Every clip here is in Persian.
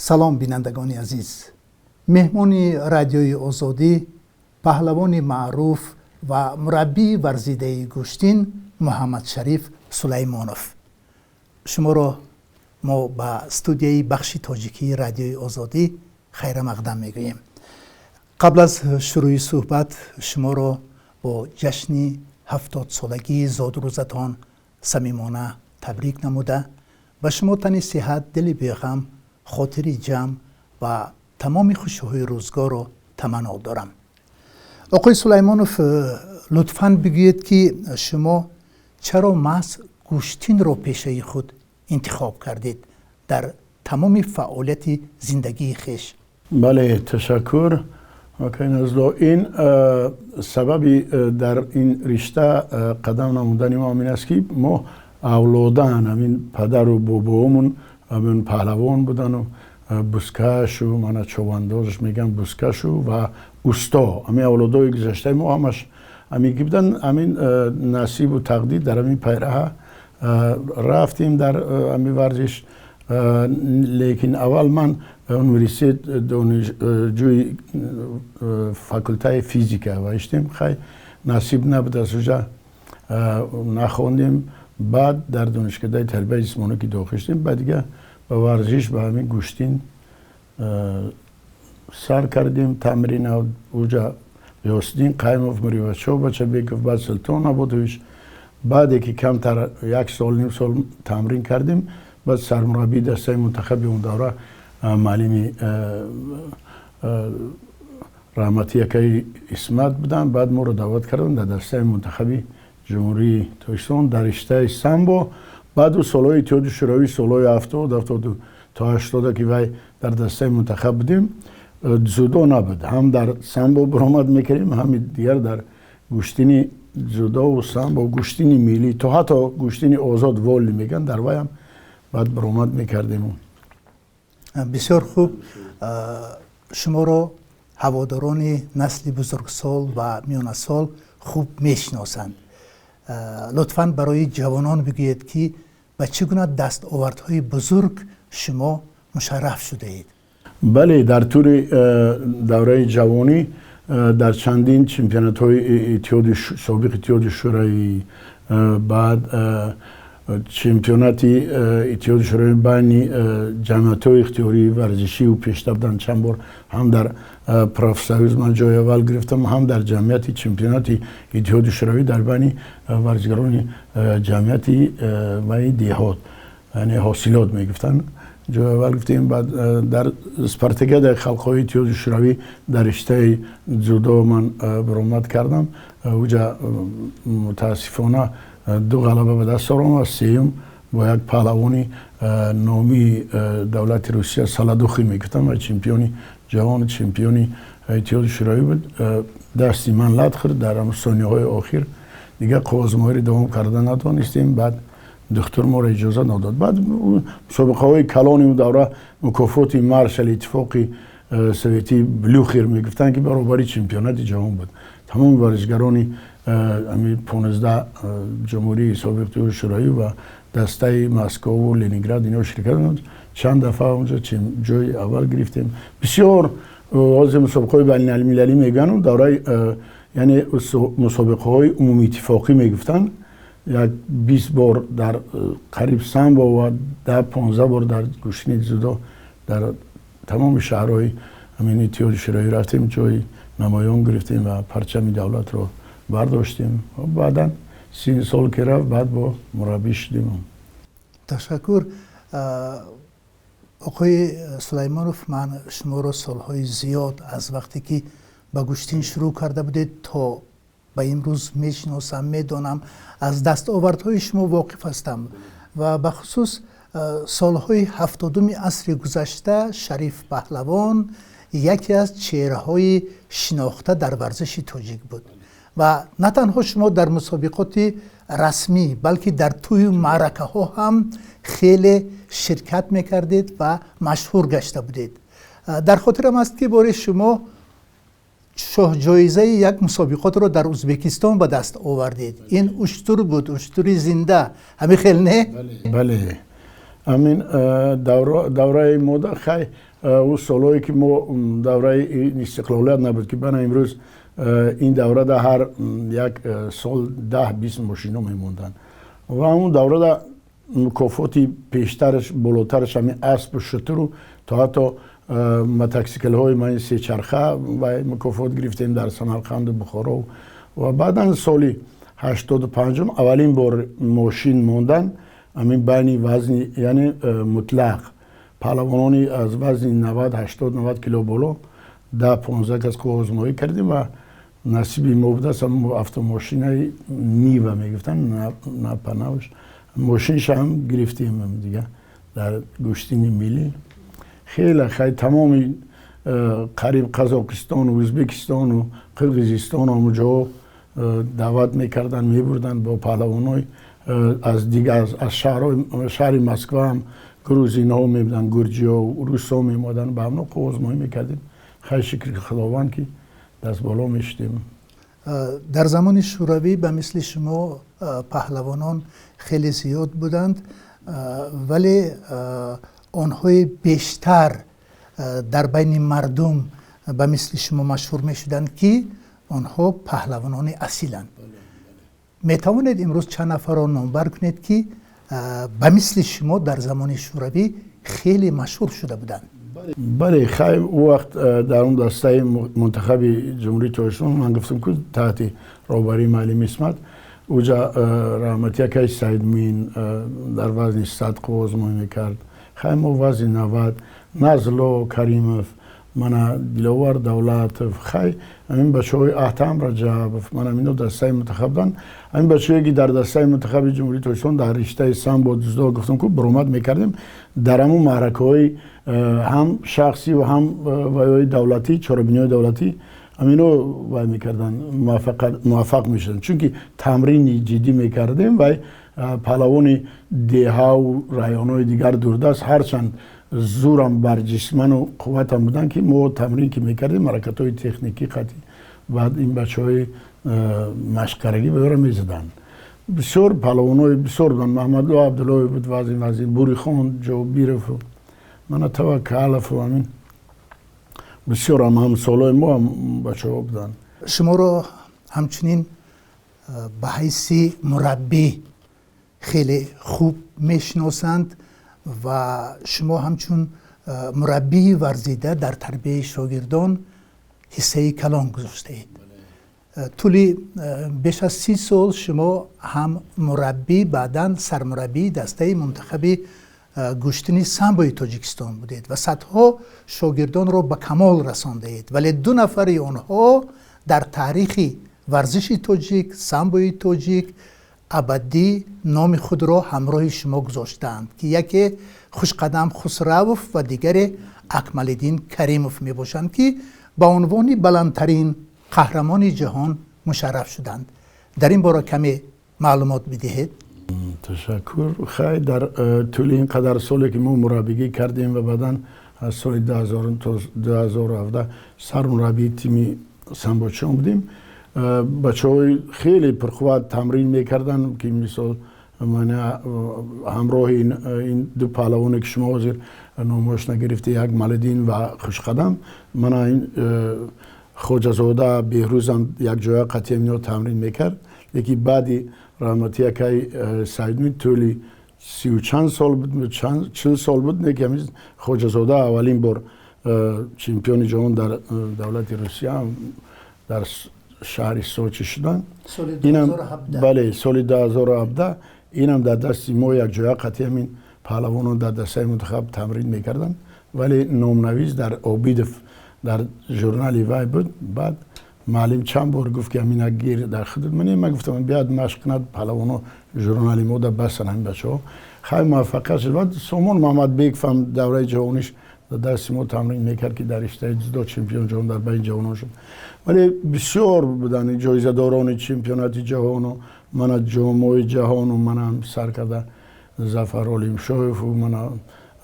سلام بینندگان عزیز. مهمان رادیوی آزادی، پهلوان معروف و مربی ورزیده گوشتین محمد شریف سلیمانوف. شما را ما به استودیوی بخش تاجیکی رادیوی آزادی خیر مقدم میگوییم. قبل از شروع صحبت شما را با جشن 70 سالگی زادروزتان صمیمانه تبریک نموده و شما تن صحت، دل بیغم، خاطری جمع و تمام خوشی‌های روزگار را تمنا دارم. آقای سلیمانوف، لطفاً بگویید که شما چرا محض گوشتین را پیشه خود انتخاب کردید در تمام فعالیت زندگی خویش؟ بله، تشکر. این سببی در این رشته قدم نمودن ما این است که ما اولادان همین پدر و بابامون همین پهلوان بودن و بوسکش و من چواندازش میگم بوسکش و اوستا، همین اولادای گذشته ما همش همین بودن. همین نصیب و تقدیر در همین پیراه رفتیم در همین ورزش. لیکن اول من یونیورسیت دانشجوی فاکولته فیزیک هستیم، خیلی نصیب نبود از اونجا نخوندیم. بعد در دانشکده تربیت جسمانی که داخل شدیم، بعد دیگه به ورزش به همین گوشتین سر کردیم. تمرین اونجا بیاستین قایموف مریوچو بچه بیگف بعد سلطان نبودویش. بعد که کمتر یک سال نیم سال تمرین کردیم، بعد سرمربی دسته منتخب اون دوره معلمی رحمتی که اسمت بودن. بعد ما رو دعوت کردن در دسته منتخبی جمهوری تاجیکستان در رشته سامبو. بعد سالهای اتحاد شوروی سالهای 70 تا 80 که وای در دسته منتخب بودیم. جودو نبود، هم در سامبو برآمد میکردیم، هم دیگر در گوشتینی جودو و سامبو، گوشتینی ملی، تا حتی گوشتینی آزاد والی میگن در وای هم بعد برآمد میکردیم. بسیار خوب. شما را هواداران نسل بزرگسال و میانه سال خوب میشناسند. لطفاً برای جوانان بگویید که به چگونه دستاوردهای بزرگ شما مشرف شده اید؟ بله، در طول دوره جوانی در چندین چمپیونات های سابق اتحاد شوروی، بعد چمپیونات اتحاد شوروی بین جمعیت های اختیاری ورزشی و پیشته بودن. چند بار هم در پروفسویز من جای اول گرفتم، هم در جمعیت چمپیونات اتحاد شوروی در بین ورزشکاران جمعیت و دیهات، یعنی حاصلات میگفتن، جای اول گرفتیم. بعد در اسپارتاکیاد خلق‌های اتحاد شوروی در رشته جودو من برآمد کردم. اونجا متاسفانه 2 غلبه به دست آوردم و سوم با یک پهلوانی نامی دولت روسیه سالادوخی میگفتم و چمپیونی جهان، چمپیونی اتحاد شوروی بود. دستی من لط خورد در ثانیه‌های آخر، دیگه قوازمایی دوام کردن نتوانستیم. بعد دکتر ما را اجازه نداد. بعد مسابقه های کلان اون دوره مکافات مارشال اتفاقی سوویتی بلوخیر میگفتن که برابری چمپیونات جهان بود. تمام ورزشکاران همین 15 جمهوری سابق شوروی و دسته مسکو و لنینگراد اینا شرکت کردند. چند دفعه اونجا جای اول گرفتیم. بسیار از مسابقه های بین المللی میگن دوره، یعنی مسابقه های عمومی اتفاقی میگفتن. یک 20 بار در قریب سامبو و 10-15 بار در گوشتین جودو در تمام شهرهای همین اتحاد شوروی رفتیم، جای نمایان گرفتیم و پرچم دولت رو برداشتیم. بعدا 3 سال که رفت بعد با مربی شدیم. تشکر. آقای سلیمانوف، من شما را سالهای زیاد از وقتی که به گوشتین شروع کرده بودید تا به امروز میشناسم، میدانم، از دستاوردهای شما واقف هستم و به خصوص سالهای 70 عصر گذشته شریف پهلوان یکی از چهره‌های شناخته در ورزش تاجیک بود و نه تنها شما در مسابقات رسمی بلکه در توی معرکه ها هم خیلی شرکت میکردید و مشهور گشته بودید. در خاطرم است که بار شما شاه جایزه یک مسابقات رو در ازبکستان به دست آوردید. این اشتر بود، اشتری زنده، همین خیلی نه؟ بله. همین دوره ماده خیلی او سالایی که ما دوره استقلالیت نبود که بنا امروز این دوره در هر یک سال 10-20 ماشینا میموندن و اون دوره در مکافاتی پیشترش بالاترش همین اسب و شتر تا حتی متکسیکل های ما سه چرخه و مکافات گرفتیم در سمرقند بخارا و بعدا سالی 85 اولین بار ماشین موندن همین بین وزن یعنی مطلق پهلوانانی از وزن 90-80-90 کیلو بالا 10-15 کس که آزمایی کردیم و نصیبی ما بوده است ماشین نیوه میگفتن نه پناهش ماشینش هم گرفتیم دیگه در گشتین ملی خیلی تمام قریب قزاقستان و ازبکستان و قرقیزستان هم جا دعوت میکردن میبردن با پهلوانای از دیگه از شهر مسکو هم گروزین ها میبودن گرجی ها و روس ها میمادن به همون آزمایی میکردیم خیلی شکر خداوند که دست بالا میشتیم. در زمان شوروی به مثل شما پهلوانان خیلی زیاد بودند ولی آنهای بیشتر در بین مردم به مثل شما مشهور می شدند که آنها پهلوانان اصیلند. می توانید امروز چند نفر را نامبر کنید که به مثل شما در زمان شوروی خیلی مشهور شده بودند؟ بله خیلی وقت در اون دسته منتخب جمهوری تاجیکستان من گفتم که تحت رهبری معلم اسمت اوجا رحمتی که سید مین در وزن 100 آزمایی میکرد خیلی ما وزن 90 نزلا کریمов من دلوار دولت خیلی همین بچه های احتام رجب من همین دسته منتخب دادن همین بچه هایی که در دسته منتخب جمهوری تاجیکستان در رشته سامبو دزدا گفتم که برآمد میکردیم در همون معرکه های هم شخصی و هم وای دولتی چهاربینی دولتی همینو وای میکردن موفق میشدن چون که تمرین جدی میکردیم و پهلوان دیها و رایانهای دیگر دوردست هرچند زورم بر جسمن و قوتم بودن که ما تمرین که میکردیم مرکت های تکنیکی قطعی بعد این بچه های مشقرگی به میزدن بسیار پهلوان های بسیار بودن محمد الله عبدالله بود وزین بوری خان جو بیرف من توکلف و همین بسیار هم سالای ما هم بچه ها بودن. شما رو همچنین به حیث مربی خیلی خوب میشناسند و شما همچون مربی ورزیده در تربیت شاگردان حصه کلان گذاشته اید. طولی بیش از 30 سال شما هم مربی بعداً سرمربی دسته منتخب گشتنی سامبوی تاجیکستان بودید و صدها شاگردان را به کمال رسانده اید ولی 2 نفر آنها در تاریخ ورزش تاجیک سامبوی تاجیک ابدی نام خود را همراه شما گذاشتند که یکی خوشقدم خسروف و دیگر اکمالالدین کریموف می باشند که با عنوان بلندترین قهرمان جهان مشرف شدند. در این باره کمی معلومات بدهید. تشکر. خیلی در طول این قدر سالی که ما مربیگی کردیم و بعدا از سال 2017 سرمربی تیم سامبوچان بودیم بچه های خیلی پرقوت تمرین میکردن که مثال من همراه این 2 پهلوانی که شما حاضر نامش نگرفته یک مالدین و خوشقدم من این خوجزاده بهروزم یک جای قطعی اینا تمرین میکرد یکی بعدی رحمتی که سیدمی طولی 30 و چند سال بود 40 سال بود که همین خوجزاده اولین بار چمپیون جهان در دولت روسیه در شهر سوچی شدن سال 2017 بله سال 2017 اینم در دست ما یک جای قطعی همین پهلوانان در دسته منتخب تمرین میکردن ولی نامنویس در آبیدف در ژورنال وای بود بعد معلم چند بار گفت که همین گیر در خدمت من گفتم بیاد مشق کند پهلوانا ژورنال ما در بسن همین بچه‌ها خیلی موفق شد بعد سامان محمد بیگ فهم دوره جهانیش در دست ما تمرین میکرد که در رشته جودو چمپیون جهان در بین جوانان شد ولی بسیار بودن جایزه داران چمپیونات جهان و من جام جهان و من سر کرده ظفر علیم شایف و من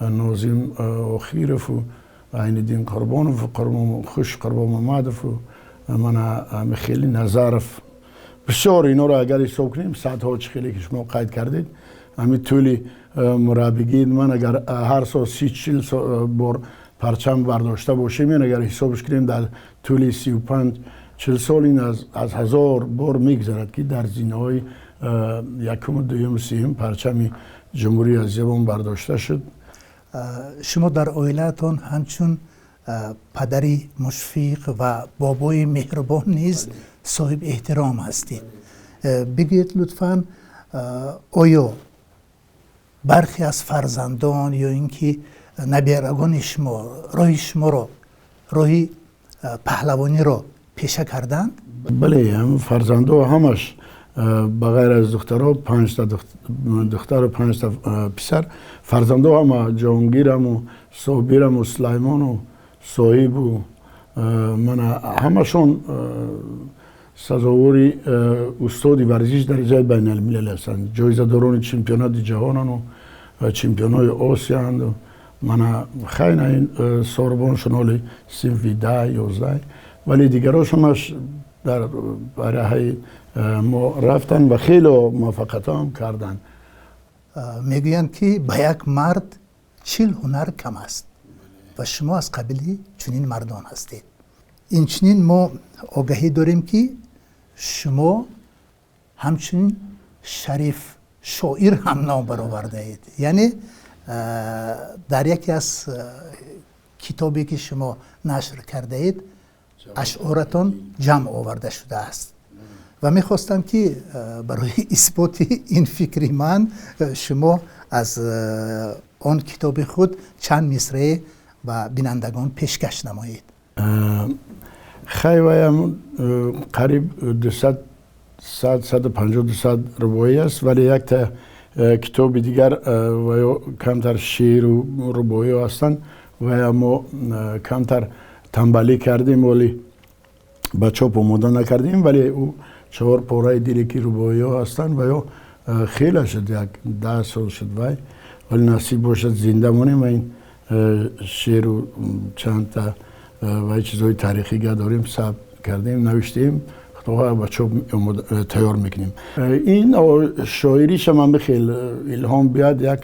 نازم آخیرف و عین‌الدین قربانوف و قربان محمدوف و من خیلی نظرف بسیار اینا رو اگر حساب کنیم صدها خیلی که شما قید کردید همین طولی مربیگی من اگر هر سال 30-40 بار پرچم برداشته باشیم، این اگر حسابش کنیم در طول 35-40 سال این از 1000 بار میگذرد که در زینه‌های یکم، دوم، سوم پرچم جمهوری اسیامون برداشته شد. شما در عائله‌تان همچون پدری مشفق و بابای مهربان نیز صاحب احترام هستید. بگید لطفاً آیا برخی از فرزندان یا اینکه نبیرگان شما راه پهلوانی را پیشه کردند؟ بله، هم فرزندا همش بغیر از دخترها 5 تا دختر و 5 تا پسر، فرزندا هم جهانگیرم و صابرم و سلیمان و صاحب و من همشون سزاواری استاد ورزش درجه بین الملل هستند. جایزه داران چمپیونات جهانن و چمپیونات آسیا اند. من خیلی این سوربون شنالی صنف 10-11 ولی دیگرش همش در برای ما رفتن و خیلی موفقیت هم کردن. میگویند که به یک مرد 40 هنر کم است و شما از قبیل چنین مردان هستید. این چنین ما آگاهی داریم که شما همچنین شریف شاعر هم نام برآورده اید. یعنی در یکی از کتابی که شما نشر کرده اید اشعارتان جمع آورده شده است و میخواستم که برای اثبات این فکری من شما از آن کتاب خود چند مصرع و بینندگان پیشکش نمایید. خیلی قریب 150-200 روایی است ولی یک تا کتاب دیگر و کمتر شعر و روایی هستند و ما کمتر تنبلی کردیم ولی با چاپ آماده نکردیم ولی او 4 پاره دیگه که روایی هستند و خیلی شد، یک 10 سال شد ولی نصیب باشد زنده مانیم و این شعر و چند تا و چیزهای تاریخی داریم ثبت کردیم نوشتیم با چوب تیار میکنیم. این شاعریش من بخیل الهام بیاد یک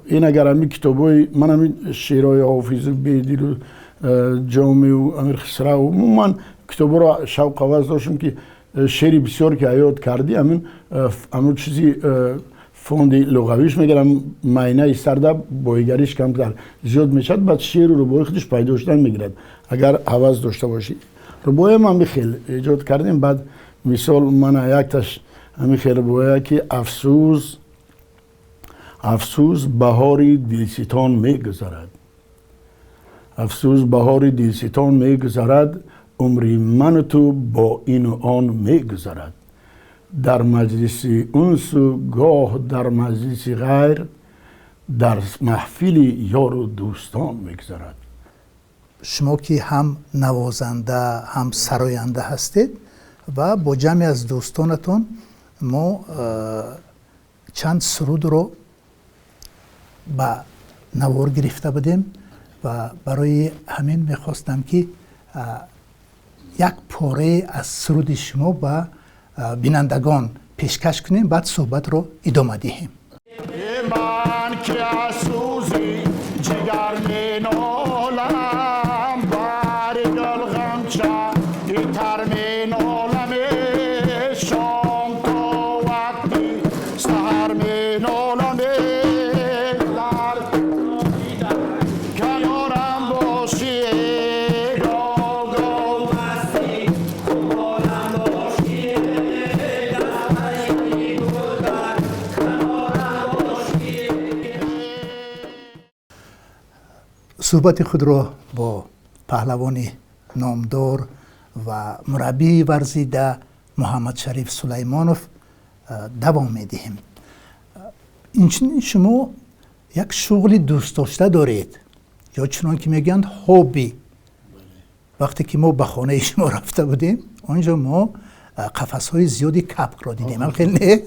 این اگر همی کتابای من همی شعرهای حافظ بیدی و جامی و امیر خسرو و من کتابا را شوق آواز داشتم که شعری بسیار که حیات کردی همون چیزی فوندی لغویش میگرم معنی سرده بایگریش کمتر زیاد میشد بعد شعر و ربایی خودش پیدا شدن میگیرد اگر حواس داشته باشی. ربایی من بخیل ایجاد کردیم. بعد مثال من یک تاش همی خیلی ربایی که افسوس بهاری دلستان میگذرد، افسوس بهاری دلستان میگذرد، عمری من تو با این و آن میگذرد، در مجلس انس و گاه در مجلس غیر، در محفل یار و دوستان میگذرد. شما که هم نوازنده هم سراینده هستید و با جمعی از دوستانتون ما چند سرود رو با نوار گرفته بودیم و برای همین میخواستم که یک پاره از سرود شما با بینندگان پیشکش کنیم بعد صحبت رو ادامه دهیم. من که از سوزی جگر می نالم بر دل غمچه تر می نالم شام تا وقتی سحر می نالم کنارم باشی صحبت خود را با پهلوان نامدار و مربی ورزیده محمد شریف سلیمانوف دوام میدهیم. اینچنین شما یک شغل دوست داشته دارید یا چنان که میگن هابی. وقتی که ما به خانه شما رفته بودیم آنجا ما قفس‌های زیادی کپک را دیدیم. هم خیلی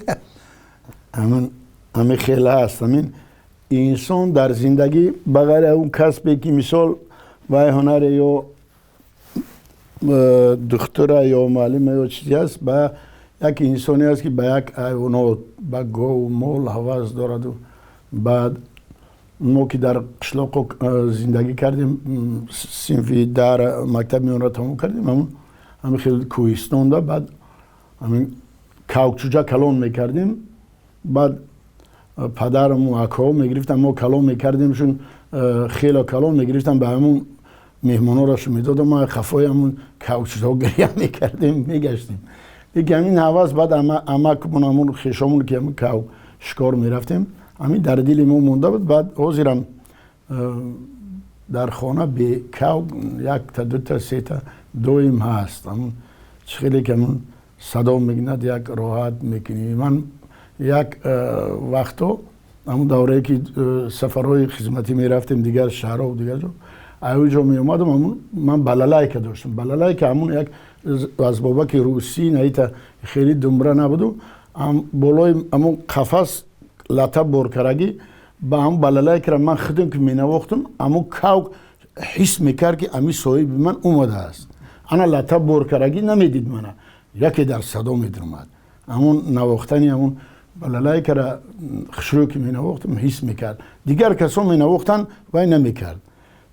همین خیلی هست. انسان در زندگی بغیر اون کسبی که مثال و هنر یا دکتر یا معلم یا چیزی است با یک انسانی است که با یک حیوانات با گاو و مال حواس دارد و بعد ما که در قشلاق زندگی کردیم صنفی در مکتب میون تموم کردیم همین خیلی کوهستان دا بعد همین کاوچوجا کلان میکردیم بعد پدرم و اکا میگرفتن ما کلان میکردیمشون خیلی کلان میگرفتن به همون مهمانا راش میدادم ما خفای همون کاوچوجا گریه میکردیم میگشتیم دیگه همین حواس بعد امکمون همون خیشامون که همون کاو شکار میرفتیم همین در دل ما مونده بود بعد حاضرم در خانه به کاو یک تا دو تا سه تا دویم هست همون خیلی که همون صدا میگند یک راحت میکنی من یک وقتا همون دوره که سفرهای خدمتی میرفتیم دیگر شهرها و دیگر جا اوجا می اومدم همون من بلالایکا داشتم بلالایکا همون یک از بابک روسی نیتا خیلی دمبره نبودو بالای همون قفس لطه برکرگی با همون بلالایکا را من خودم که می نواختم همون کاو حس میکرد که امی صاحب من اومده است انا لطه برکرگی نمیدید منه یکی در صدا میدرمد همون نواختنی همون بلالایکا را شروع که می نواختم حس میکرد دیگر کسا می نواختن وای نمیکرد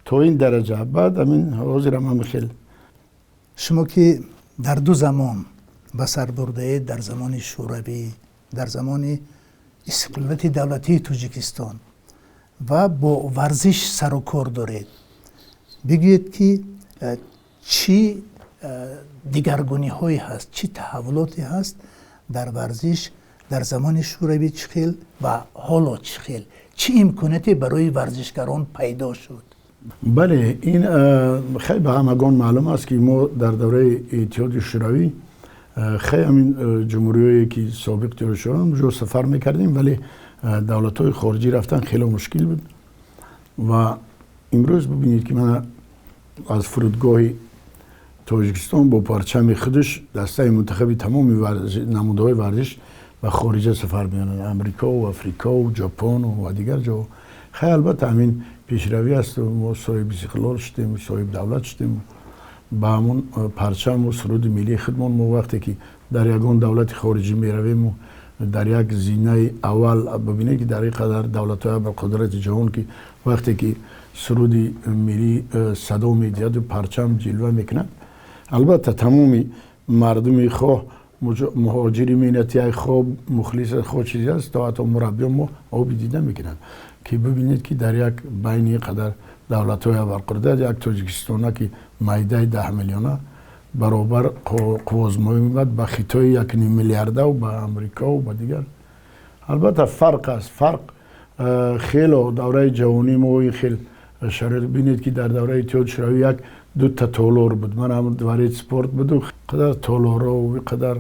تا این درجه بعد همین حاضرم هم خیلی شما که در دو زمان به سر برده در زمان شوروی در زمان استقلالیت دولتی تاجیکستان و با ورزش سر و کار دارید بگید که چی دیگرگونی هایی هست چی تحولاتی هست در ورزش در زمان شوروی چخیل و حالا چخیل چی امکاناتی برای ورزشکاران پیدا شد بله این خیلی به همگان معلوم است که ما در دوره اتحاد شوروی خیلی همین جمهوریایی که سابق تیر شدن جو سفر میکردیم ولی دولت‌های خارجی رفتن خیلی مشکل بود و امروز ببینید که من از فرودگاه تاجیکستان با پرچم خودش دسته منتخب تمام نمودهای ورزش و خارج سفر میانن امریکا و افریقا و ژاپن و دیگر جا خیلی البته همین پیشروی است و ما صاحب استقلال شدیم صاحب دولت شدیم با همون پرچم و سرود ملی خودمون ما وقتی که در یگان دولت خارجی میرویم و در یک زینه اول ببینید که در این قدر دولت‌های ابرقدرت جهان که وقتی که سرود ملی صدا میدهد و پرچم جلوه میکند البته تمامی مردم خواه مهاجری مینتی خواه مخلص خود چیزی است تا حتی مربیان ما آبی دیده میکنند که ببینید که در یک بین قدر دولت‌های ابرقدرت یک تاجیکستان که معده 10 میلیونه برابر قوازمایی میاد با خطای 1.5 میلیارد و با امریکا و با دیگر البته فرق است فرق خیلی دوره جوانی ما خیلی شرایط بینید که در دوره اتحاد شوروی یک دو تا تالار بود من هم دوره سپورت بود قدر تالارا و قدر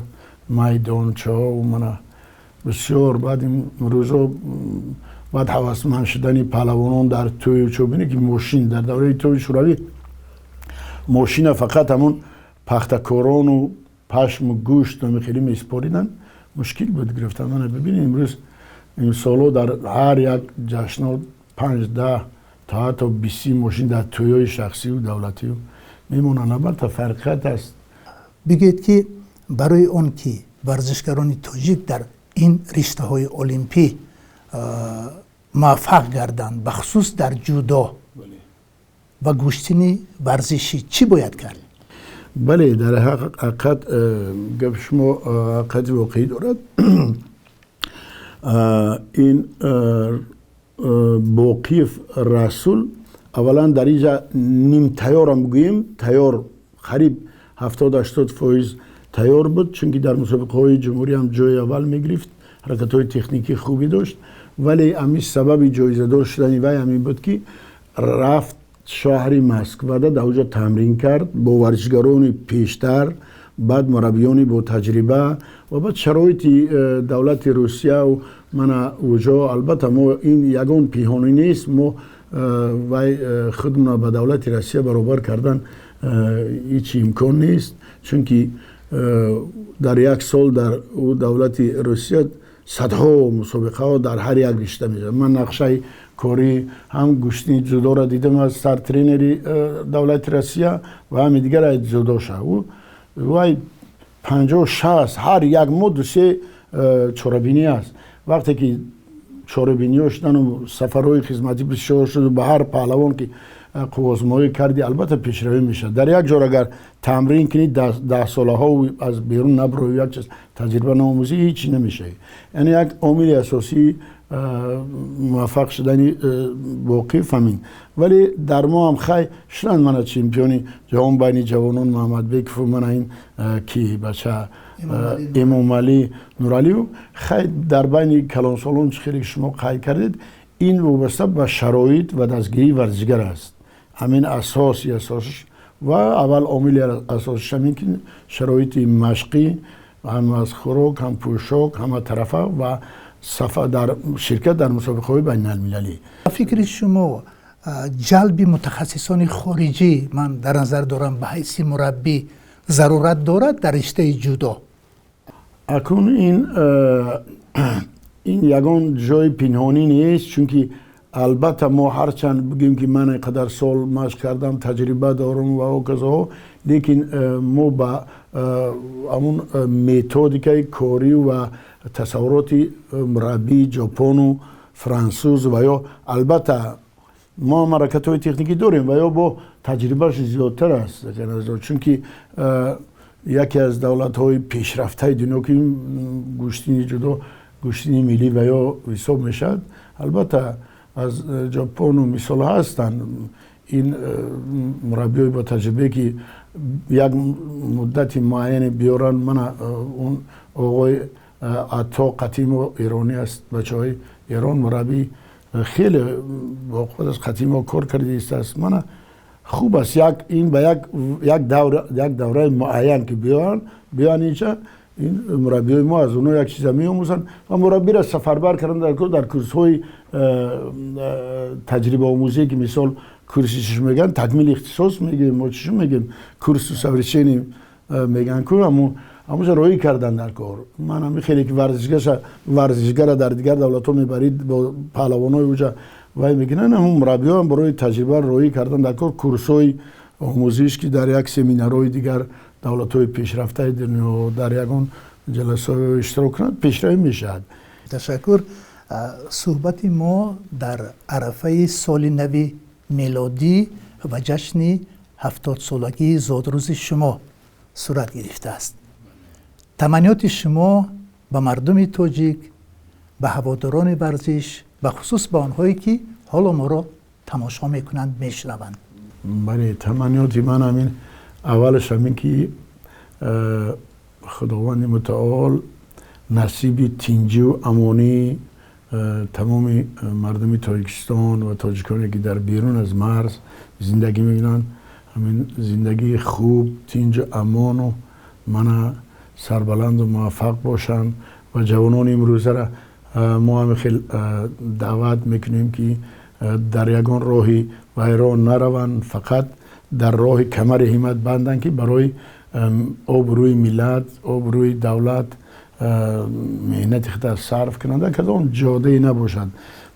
میدانچه‌ها و من بسیار بعد این روزا بعد هوسمند شدن پهلوانان در توی چوبینی که ماشین در دوره اتحاد شوروی ماشین فقط همون پختکاران و پشم و گوشت و خیلی میسپاریدن مشکل بود گرفتن من ببینید امروز این سالا در هر یک جشن 5-10 تا حتی 20 ماشین در تویای شخصی و دولتی و میمونن البته فرقیت است بگید که برای اون که ورزشکاران تاجیک در این رشته های المپی موفق گردند بخصوص در جودو و گشتن ورزشی چی باید کرد؟ بله در حقیقت گفت شما حقیقت واقعی دارد این باقیف رسول اولا در اینجا نیم تیار هم بگوییم تیار قریب 70-80% تیار بود چونکه در مسابقه های جمهوری هم جای اول میگرفت حرکت های تکنیکی خوبی داشت ولی همین سبب جایزه دار شدن وی همین بود که رفت شهر مسکو در اونجا تمرین کرد با ورزشکاران پیشتر بعد مربیانی با تجربه و بعد شرایط دولت روسیه و من اونجا البته ما این یگان پیهانی نیست ما و خودمون به دولت روسیه برابر کردن هیچ امکان نیست چون که در یک سال در دولت روسیه صدها مسابقه ها در هر یک رشته میشه من نقشه کاری هم گشتنی جودو را دیدم از سر ترینری دولت روسیه و هم دیگر جودو شد و 50-60 هر یک مود سه چرابینی است وقتی که چاره‌بینی‌ها شدن و سفرهای خدمتی بسیار شد و به هر پهلوان که قوازمایی کردی البته پیشروی میشه. در یک جور اگر تمرین کنی 10 ساله ها و از بیرون نبروی یک چیز تجربه ناموزی هیچ نمیشه. یعنی یک عامل اساسی موفق شدنی باقی فهمین. ولی در ما هم خیلی شدن من چمپیونی جهان بین جوانان محمد بیک و من این کی بچه امام علی نورعلی و خیلی در بین کلان سالون خیلی شما قید کردید. این وابسته به شرایط و دستگیری ورزشگر است. همین اساسش و اول عامل اساسش همین که شرایط مشقی هم از خوراک هم پوشاک هم طرفه و در شرکت در مسابقه‌های بین المللی. فکر شما جلب متخصصان خارجی من در نظر دارم به حیث مربی ضرورت دارد در رشته جودو؟ اکنون این یگان جای پنهانی نیست، چون که البته ما هرچند بگیم که من قدر سال مشق کردم تجربه دارم و اوکازها، لیکن ما با همون متدیکای کاری و تصوراتی مربی ژاپن و فرانسوز و یا البته ما حرکت های تکنیکی داریم و یا با تجربهش زیادتر است، چون که یکی از دولت های پیشرفته دنیا که گوشتین جودو گوشتین ملی و یا حساب میشد. البته از ژاپن و مثال هستن این مربی با تجربه که یک مدت معین بیارن. من اون آقای عطا قتیم ایرانی است، بچه های ایران مربی خیلی با خود از قتیم کار کرده است. من خوب است این به یک دوره معین که بیان اینجا این مربی ما از اونها یک چیز می‌آموزن و مربی را سفربر کردن در کورس های تجربه آموزی که مثال کورسش میگن تکمیل اختصاص میگیم ما چیش میگیم کورس سفرچینی میگن که همونجا روی کردن در کار. من هم خیلی که ورزشگر در دیگر دولت ها میبرید با پهلوان های اوجا و میگنن همون مربی ها هم برای تجربه روی کردن در کار کورس های آموزیش که در یک سمینارهای دیگر دولت های پیشرفته دنیا در یکون جلسه اشتراک کنند پیشروی میشد. تشکر. صحبت ما در عرفه سال نو میلادی و جشن 70 سالگی زادروز شما صورت گرفته است. تمنیات شما به مردم تاجیک، به هواداران ورزش، به خصوص به آنهایی که حالا ما را تماشا میکنند میشنوند. بله، تمنیات من همین اولش همین که خداوند متعال نصیب تینجی و امانی تمام مردم تاجیکستان و تاجیکانی که در بیرون از مرز زندگی میکنن همین زندگی خوب تینج و امان و من سربلند و موفق باشن و جوانان امروزه را ما هم خیلی دعوت میکنیم که در یگان راهی ویران نروند، فقط در راه کمر همت بندن که برای آبروی ملت آبروی دولت مهنت خود صرف کنند که اون جاده نباشد.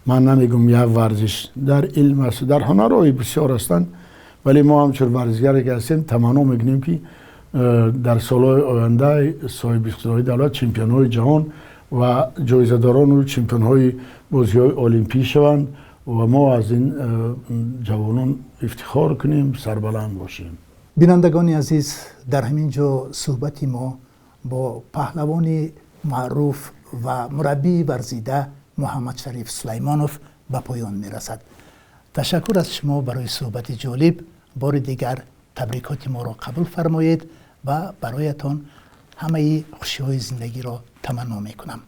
من نمیگم یک ورزش در علم است در هنرهای بسیار هستند، ولی ما همچون ورزشگر که هستیم تمنا میکنیم که در سالهای آینده صاحب اختیارهای دولت چمپیون های جهان و جایزه داران و چمپیون های بازی های المپی شوند و ما از این جوانان افتخار کنیم، سربلند باشیم. بینندگان عزیز، در همین جا صحبت ما با پهلوان معروف و مربی ورزیده محمد شریف سلیمانوف به پایان میرسد. تشکر از شما برای صحبت جالب. بار دیگر تبریکات ما را قبول فرمایید و برایتان همه خوشی های زندگی را تمنا میکنم.